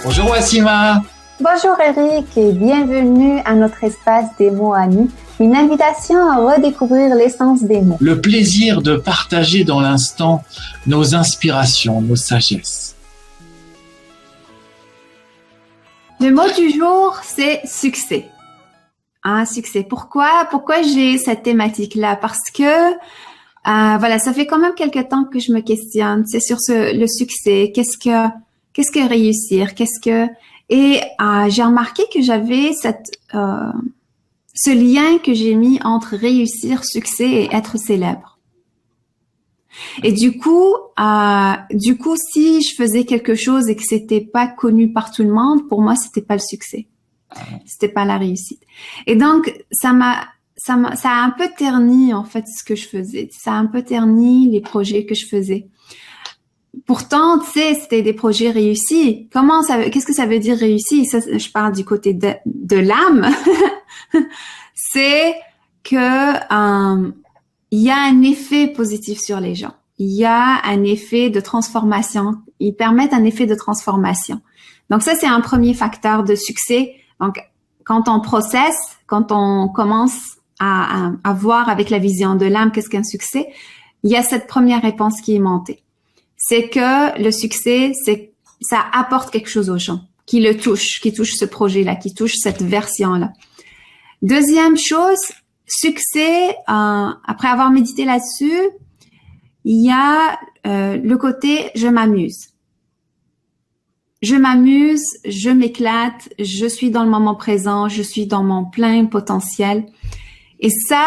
Bonjour Wassima. Bonjour Eric et bienvenue à notre espace des mots amis, une invitation à redécouvrir l'essence des mots. Le plaisir de partager dans l'instant nos inspirations, nos sagesses. Le mot du jour, c'est succès. Un succès. Pourquoi j'ai cette thématique-là? Parce que voilà, ça fait quand même quelque temps que je me questionne. C'est sur le succès. Qu'est-ce que réussir? Et j'ai remarqué que j'avais ce lien que j'ai mis entre réussir, succès et être célèbre. Et du coup, si je faisais quelque chose et que c'était pas connu par tout le monde, pour moi, c'était pas le succès. C'était pas la réussite. Et donc, ça a un peu terni, en fait, ce que je faisais. Ça a un peu terni les projets que je faisais. Pourtant, tu sais, c'était des projets réussis. Qu'est-ce que ça veut dire réussi? Ça, je parle du côté de l'âme. C'est que, il y a un effet positif sur les gens. Il y a un effet de transformation. Ils permettent un effet de transformation. Donc ça, c'est un premier facteur de succès. Donc, quand on processe, quand on commence à voir avec la vision de l'âme qu'est-ce qu'un succès, il y a cette première réponse qui est montée. C'est que le succès, ça apporte quelque chose aux gens, qui touchent ce projet-là, qui touchent cette version-là. Deuxième chose, succès, après avoir médité là-dessus, il y a le côté je m'amuse. Je m'amuse, je m'éclate, je suis dans le moment présent, je suis dans mon plein potentiel. Et ça,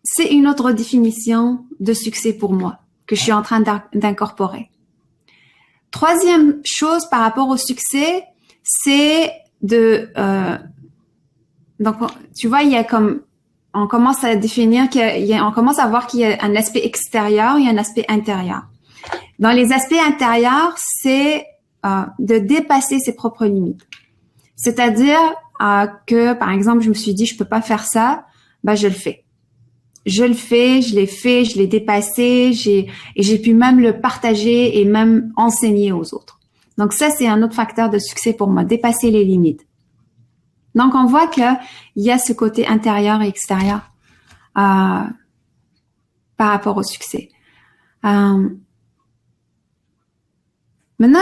c'est une autre définition de succès pour moi, que je suis en train d'incorporer. Troisième chose par rapport au succès, c'est donc tu vois, il y a on commence à définir on commence à voir qu'il y a un aspect extérieur et un aspect intérieur. Dans les aspects intérieurs, c'est de dépasser ses propres limites. C'est-à-dire que, par exemple, je me suis dit, je peux pas faire ça, je le fais. Je l'ai dépassé, j'ai pu même le partager et même enseigner aux autres. Donc ça, c'est un autre facteur de succès pour moi, dépasser les limites. Donc on voit que il y a ce côté intérieur et extérieur par rapport au succès. Maintenant,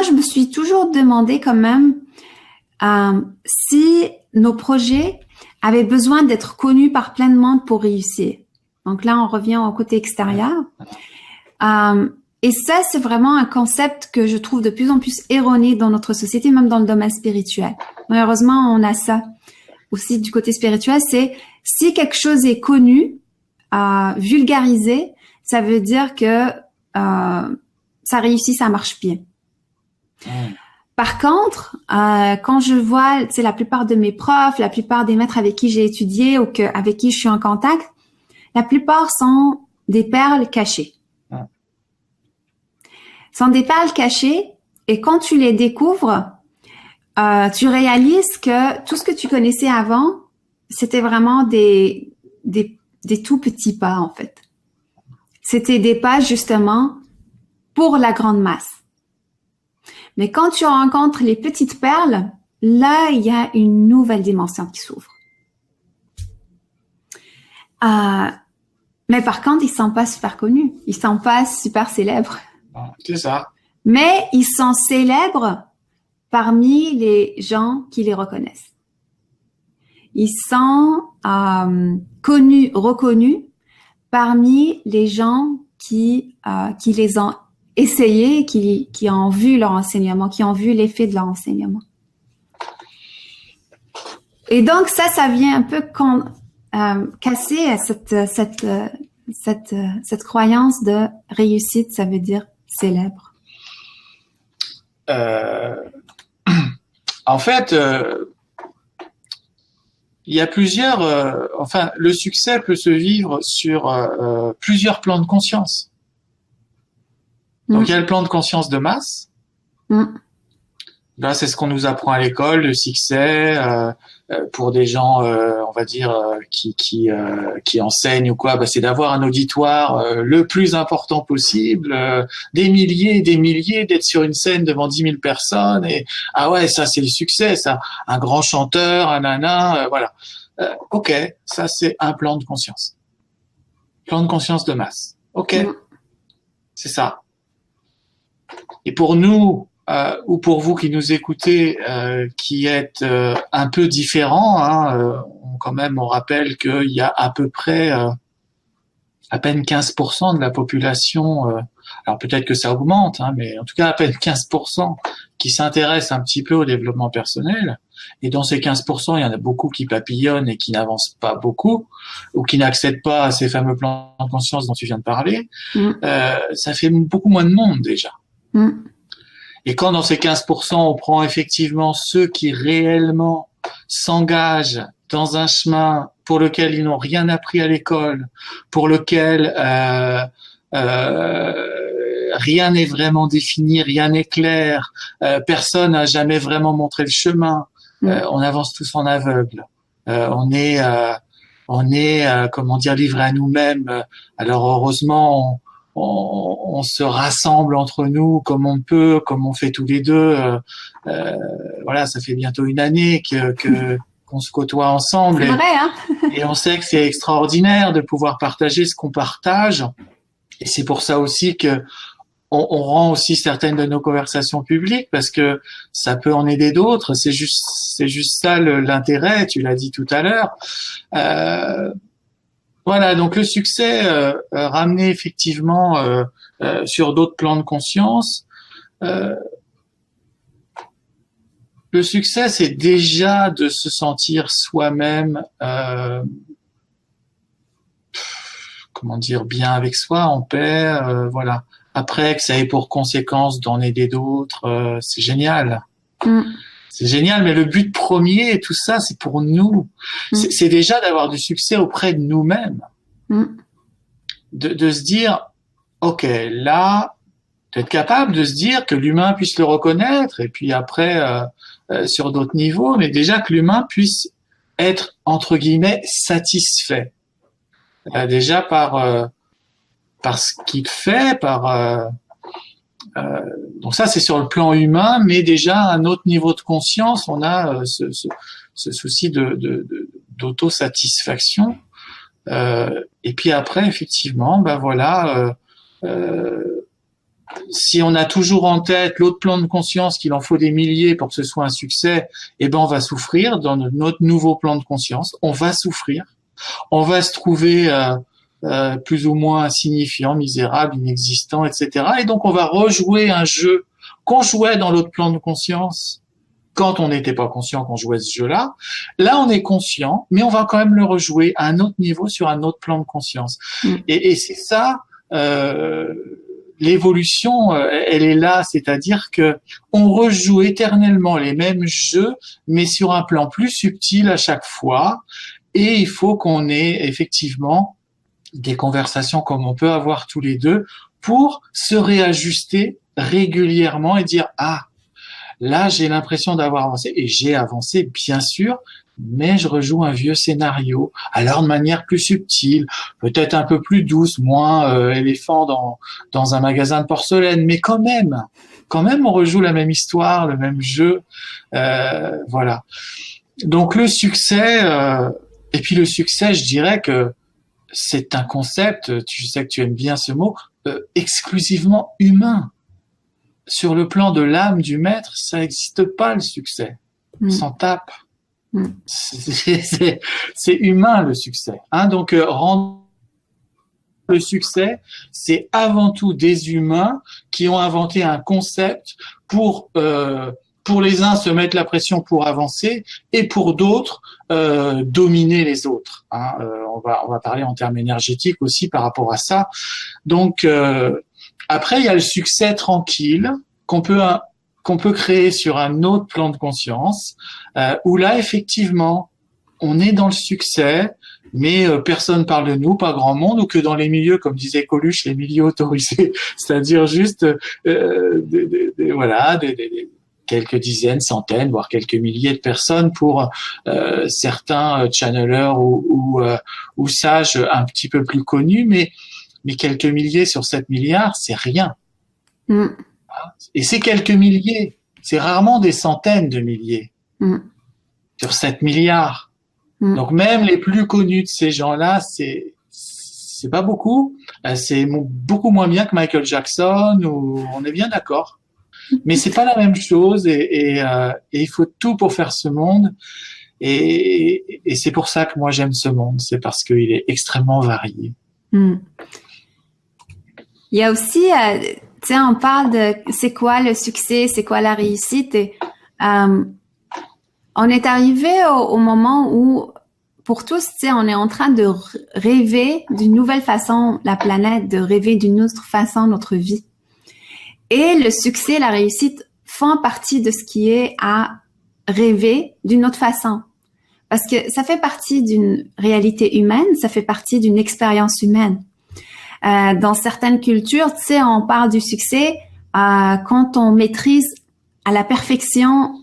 je me suis toujours demandé quand même si nos projets avaient besoin d'être connus par plein de monde pour réussir. Donc là, on revient au côté extérieur. Et ça, c'est vraiment un concept que je trouve de plus en plus erroné dans notre société, même dans le domaine spirituel. Malheureusement, on a ça aussi du côté spirituel. C'est si quelque chose est connu, vulgarisé, ça veut dire que ça réussit, ça marche bien. Par contre, quand je vois, tu sais, la plupart de mes profs, la plupart des maîtres avec qui j'ai étudié ou avec qui je suis en contact, la plupart sont des perles cachées. Sont des perles cachées et quand tu les découvres, tu réalises que tout ce que tu connaissais avant, c'était vraiment des tout petits pas en fait. C'était des pas justement pour la grande masse. Mais quand tu rencontres les petites perles, là, il y a une nouvelle dimension qui s'ouvre. Mais par contre, ils sont pas super connus. Ils sont pas super célèbres. C'est ça. Mais ils sont célèbres parmi les gens qui les reconnaissent. Ils sont connus, reconnus parmi les gens qui les ont essayés, qui ont vu leur enseignement, qui ont vu l'effet de leur enseignement. Et donc ça vient un peu casser cette croyance de réussite, ça veut dire célèbre. En fait, il y a plusieurs. Le succès peut se vivre sur plusieurs plans de conscience. Donc, il y a le plan de conscience de masse. Là, c'est ce qu'on nous apprend à l'école, le succès, pour des gens, on va dire, qui enseignent ou quoi, c'est d'avoir un auditoire le plus important possible, des milliers et des milliers, d'être sur une scène devant 10 000 personnes. Et ah ouais, ça c'est le succès, ça. Un grand chanteur, un nana, voilà. Ok, ça c'est un plan de conscience. Plan de conscience de masse. Ok, c'est ça. Et pour nous, ou pour vous qui nous écoutez, qui êtes un peu différents, hein, quand même, on rappelle qu'il y a à peu près à peine 15% de la population, alors peut-être que ça augmente, hein, mais en tout cas à peine 15% qui s'intéressent un petit peu au développement personnel. Et dans ces 15%, il y en a beaucoup qui papillonnent et qui n'avancent pas beaucoup, ou qui n'accèdent pas à ces fameux plans de conscience dont tu viens de parler. Ça fait beaucoup moins de monde déjà. Et quand dans ces 15%, on prend effectivement ceux qui réellement s'engagent dans un chemin pour lequel ils n'ont rien appris à l'école, pour lequel rien n'est vraiment défini, rien n'est clair, personne n'a jamais vraiment montré le chemin, on avance tous en aveugle, on est comment dire, livré à nous-mêmes. Alors heureusement, on se rassemble entre nous comme on peut, comme on fait tous les deux. Voilà, ça fait bientôt une année qu'on se côtoie ensemble. C'est vrai, hein. Et on sait que c'est extraordinaire de pouvoir partager ce qu'on partage. Et c'est pour ça aussi que on rend aussi certaines de nos conversations publiques, parce que ça peut en aider d'autres. C'est juste ça l'intérêt. Tu l'as dit tout à l'heure. Voilà, donc le succès ramené effectivement sur d'autres plans de conscience. Le succès, c'est déjà de se sentir soi-même, comment dire, bien avec soi, en paix, voilà. Après, que ça ait pour conséquence d'en aider d'autres, c'est génial. C'est génial, mais le but premier et tout ça, c'est pour nous. C'est déjà d'avoir du succès auprès de nous-mêmes. De se dire, ok, là, d'être capable de se dire que l'humain puisse le reconnaître, et puis après, sur d'autres niveaux, mais déjà que l'humain puisse être, entre guillemets, satisfait. Déjà par ce qu'il fait, donc ça c'est sur le plan humain, mais déjà à un autre niveau de conscience, on a ce souci d'autosatisfaction. Et puis après, effectivement, voilà, si on a toujours en tête l'autre plan de conscience qu'il en faut des milliers pour que ce soit un succès, on va souffrir dans notre nouveau plan de conscience. On va souffrir, on va se trouver plus ou moins insignifiant, misérable, inexistant, etc. Et donc on va rejouer un jeu qu'on jouait dans l'autre plan de conscience quand on n'était pas conscient qu'on jouait ce jeu-là. Là, on est conscient, mais on va quand même le rejouer à un autre niveau sur un autre plan de conscience. Et c'est ça, l'évolution, elle est là, c'est-à-dire que on rejoue éternellement les mêmes jeux, mais sur un plan plus subtil à chaque fois. Et il faut qu'on ait effectivement des conversations comme on peut avoir tous les deux pour se réajuster régulièrement et dire, ah, là, j'ai l'impression d'avoir avancé, et j'ai avancé, bien sûr, mais je rejoue un vieux scénario, alors de manière plus subtile, peut-être un peu plus douce, moins éléphant dans un magasin de porcelaine, mais quand même, on rejoue la même histoire, le même jeu, voilà. Donc le succès, et puis le succès, je dirais que c'est un concept, tu sais que tu aimes bien ce mot, exclusivement humain. Sur le plan de l'âme du maître, ça n'existe pas le succès. On s'en tape. C'est humain le succès. Hein, donc rendre le succès, c'est avant tout des humains qui ont inventé un concept pour les uns se mettre la pression pour avancer et pour d'autres dominer les autres. Hein, on va parler en termes énergétiques aussi par rapport à ça. Donc après, il y a le succès tranquille qu'on peut créer sur un autre plan de conscience, où là, effectivement, on est dans le succès, mais personne parle de nous, pas grand monde, ou que dans les milieux, comme disait Coluche, les milieux autorisés, c'est-à-dire juste quelques dizaines, centaines, voire quelques milliers de personnes pour certains channelers ou sages un petit peu plus connus, mais quelques milliers sur 7 milliards, c'est rien. Et ces quelques milliers, c'est rarement des centaines de milliers sur 7 milliards. Donc même les plus connus de ces gens-là, c'est pas beaucoup. C'est beaucoup moins bien que Michael Jackson, ou on est bien d'accord. Mais c'est pas la même chose, et il faut tout pour faire ce monde. Et c'est pour ça que moi j'aime ce monde. C'est parce qu'il est extrêmement varié. Il y a aussi, tu sais, on parle de c'est quoi le succès, c'est quoi la réussite. Et, on est arrivé au moment où, pour tous, tu sais, on est en train de rêver d'une nouvelle façon la planète, de rêver d'une autre façon notre vie. Et le succès, la réussite font partie de ce qui est à rêver d'une autre façon. Parce que ça fait partie d'une réalité humaine, ça fait partie d'une expérience humaine. Dans certaines cultures, tu sais, on parle du succès quand on maîtrise à la perfection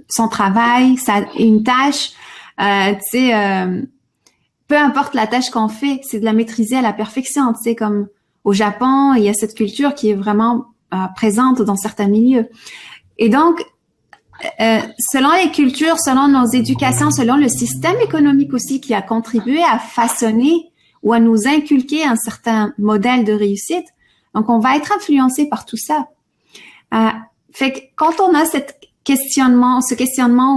son travail, une tâche. Tu sais, peu importe la tâche qu'on fait, c'est de la maîtriser à la perfection. Tu sais, comme au Japon, il y a cette culture qui est vraiment présente dans certains milieux. Et donc, selon les cultures, selon nos éducations, selon le système économique aussi qui a contribué à façonner ou à nous inculquer un certain modèle de réussite, donc on va être influencé par tout ça. Fait que quand on a ce questionnement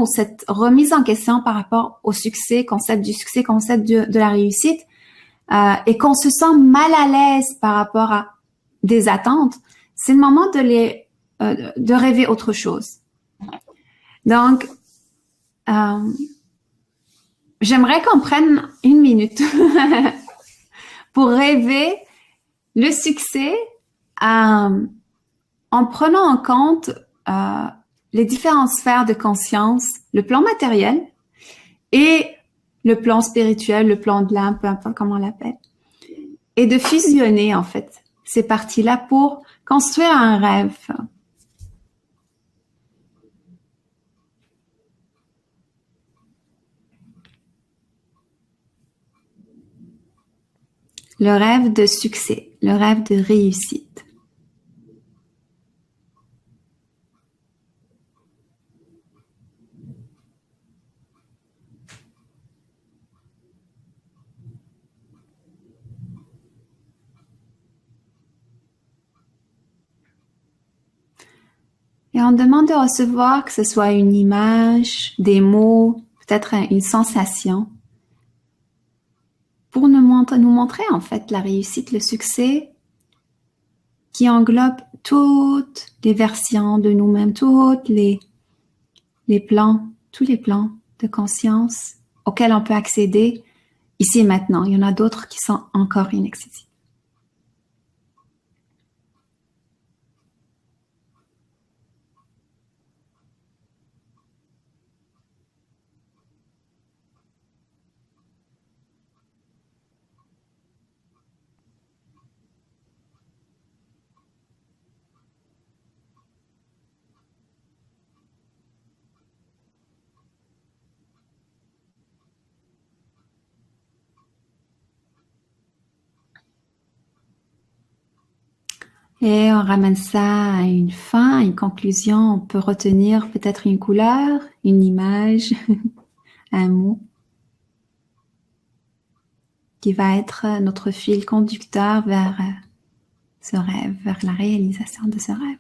ou cette remise en question par rapport au succès, concept du succès, concept de la réussite, et qu'on se sent mal à l'aise par rapport à des attentes, c'est le moment de rêver autre chose. Donc, j'aimerais qu'on prenne une minute pour rêver le succès en prenant en compte les différentes sphères de conscience, le plan matériel et le plan spirituel, le plan de l'âme, peu importe comment on l'appelle, et de fusionner en fait ces parties-là pour construire un rêve. Le rêve de succès, le rêve de réussite. Et on demande de recevoir que ce soit une image, des mots, peut-être une sensation, pour nous montrer en fait la réussite, le succès qui englobe toutes les versions de nous-mêmes, tous les plans de conscience auxquels on peut accéder ici et maintenant. Il y en a d'autres qui sont encore inaccessibles. Et on ramène ça à une fin, à une conclusion. On peut retenir peut-être une couleur, une image, un mot qui va être notre fil conducteur vers ce rêve, vers la réalisation de ce rêve.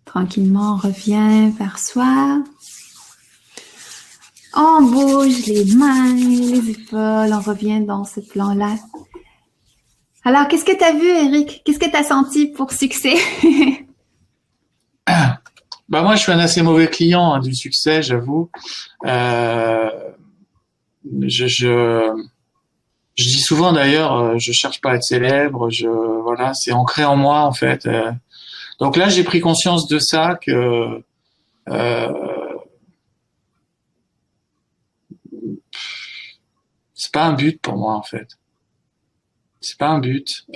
Tranquillement, on revient vers soi. On bouge les mains, les épaules, on revient dans ce plan-là. Alors, qu'est-ce que tu as vu, Eric? Qu'est-ce que tu as senti pour succès? Bah moi, je suis un assez mauvais client du succès, j'avoue. Je dis souvent d'ailleurs, je cherche pas à être célèbre. Voilà, c'est ancré en moi en fait. Donc là, j'ai pris conscience de ça, que c'est pas un but pour moi en fait. C'est pas un but.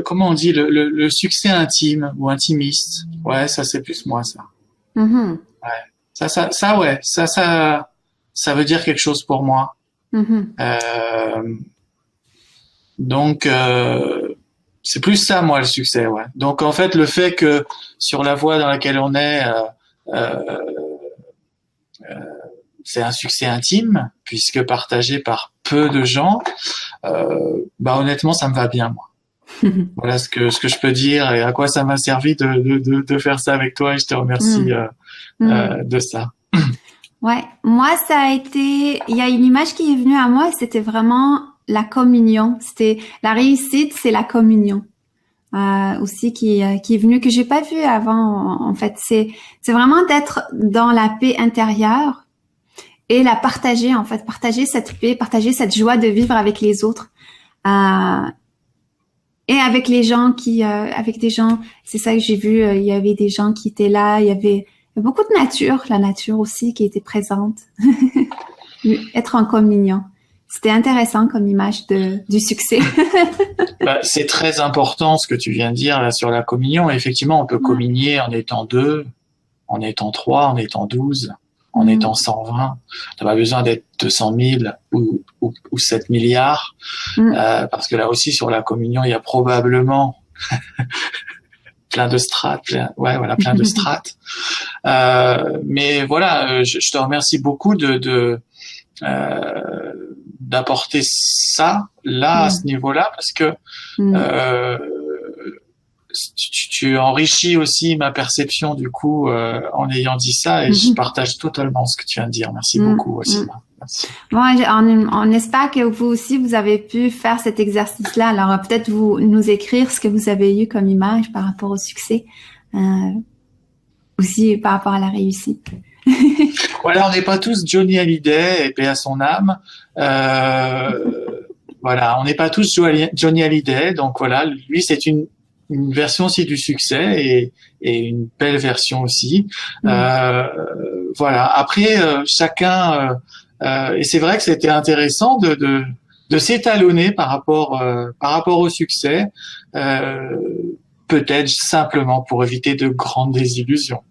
Comment on dit, le succès intime ou intimiste. Ouais, ça c'est plus moi ça. Mm-hmm. Ouais. Ça veut dire quelque chose pour moi. Mm-hmm. Donc c'est plus ça moi le succès, ouais. Donc en fait le fait que sur la voie dans laquelle on est, c'est un succès intime puisque partagé par peu de gens, honnêtement ça me va bien moi. Voilà ce que je peux dire et à quoi ça m'a servi de faire ça avec toi, et je te remercie de ça. Ouais, moi ça a été, il y a une image qui est venue à moi, c'était vraiment la communion. C'était la réussite, c'est la communion aussi qui est venue, que j'ai pas vu avant. En fait, c'est vraiment d'être dans la paix intérieure et la partager, en fait, partager cette paix, partager cette joie de vivre avec les autres. Et avec les gens avec des gens, c'est ça que j'ai vu, il y avait des gens qui étaient là, il y avait beaucoup de nature, la nature aussi qui était présente. Être en communion. C'était intéressant comme image du succès. C'est très important ce que tu viens de dire là sur la communion. Effectivement, on peut communier en étant 2, en étant 3, en étant 12, en étant 120. T'as pas besoin d'être 200 000 ou 7 milliards. Parce que là aussi, sur la communion, il y a probablement plein de strates. Plein de strates. Mais voilà, je te remercie beaucoup d'apporter ça là à ce niveau-là, parce que tu enrichis aussi ma perception du coup en ayant dit ça, et je partage totalement ce que tu viens de dire. Merci beaucoup aussi. Merci. Bon, on espère que vous aussi vous avez pu faire cet exercice-là. Alors peut-être vous nous écrire ce que vous avez eu comme image par rapport au succès, aussi par rapport à la réussite. Voilà, on n'est pas tous Johnny Hallyday, et paix à son âme. Voilà, on n'est pas tous Johnny Hallyday. Donc voilà, lui c'est une version aussi du succès, et une belle version aussi. Voilà. Après, chacun, et c'est vrai que c'était intéressant de s'étalonner par rapport au succès, peut-être simplement pour éviter de grandes désillusions.